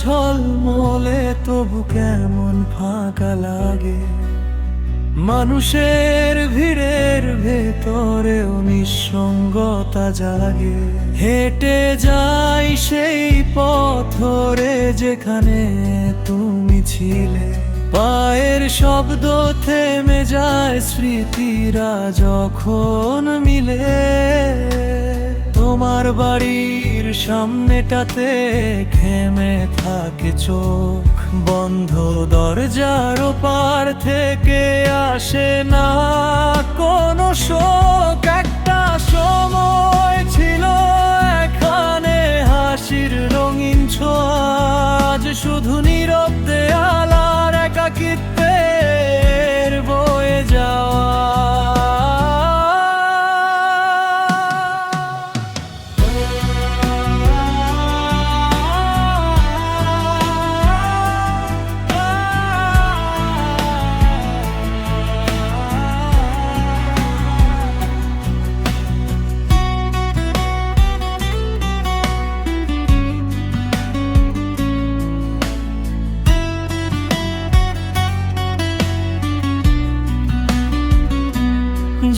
ঝলমলে তবু কেমন ফাঁকা লাগে। মানুষের ভিড়ের ভেতরেও নিঃসঙ্গতা জাগে। হেঁটে যাই সেই পথ ধরে যেখানে তুমি ছিলে। পায়ের শব্দ থেমে যায় স্মৃতিরা যখন মিলে। তোমার বাড়ির সামনেটাতে থেমে থাকে চোখ, বন্ধ দরজার ওপার থেকে আসে না কোনো শোক। একটা সময় ছিল এখানে হাসির রঙিন ছোঁয়া, আজ শুধু নীরব দেয়াল আর একাকিত্বের বয়ে যাওয়া।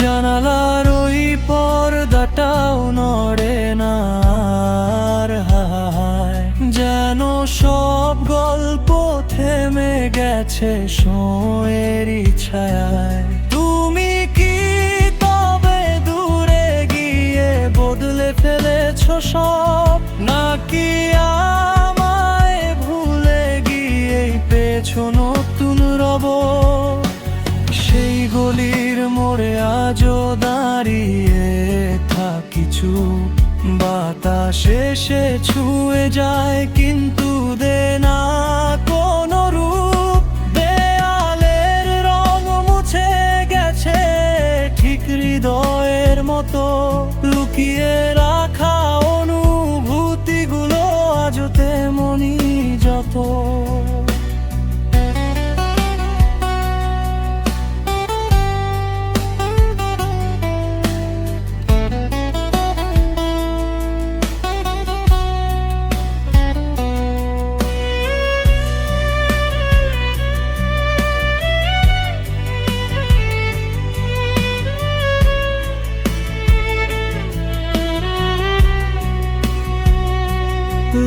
জানালার ওই পর্দাটাও নড়ে না আর, হায় যেন সব গল্প থেমে গেছে সময়েরই ছায়ায়। তুমি কি তবে দূরে গিয়ে বদলে ফেলেছো সব, নাকি আমায় ভুলে গিয়ে পেয়েছো নতুন রব? সেই গলির মোড়ে আজও দাঁড়িয়ে থাকি চুপ, বাতাস এসে ছুঁয়ে যায় কিন্তু দে না কোনো রূপ। দেয়ালের রং মুছে গেছে ঠিক হৃদয়ের মতো, লুকিয়ে রাখা অনুভূতিগুলো আজও তেমনি যত।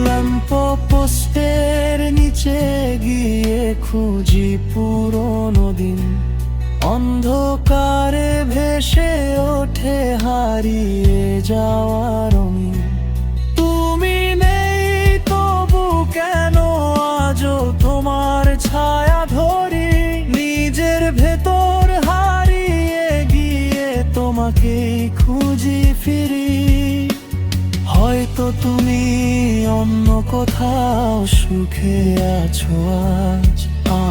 ল্যাম্প পোস্টের নিচে গিয়ে খুঁজি পুরোনো দিন, অন্ধকারে ভেসে ওঠে হারিয়ে যাওয়া রঙিন। তুমি নেই তবু কেন আজও তোমার ছায়া ধরি, নিজের ভেতর হারিয়ে গিয়ে তোমাকেই খুঁজি ফিরি। হয়তো তুমি অন্য কোথাও সুখে আছো আজ,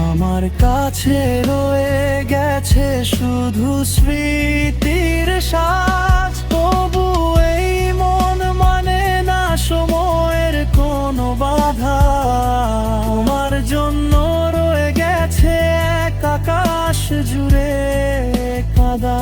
আমার কাছে রয়ে গেছে শুধু স্মৃতির সাজ। তবু এই মন মানে না সময়ের কোনো বাধা, তোমার জন্য রয়ে গেছে এক আকাশ জুড়ে কাদা।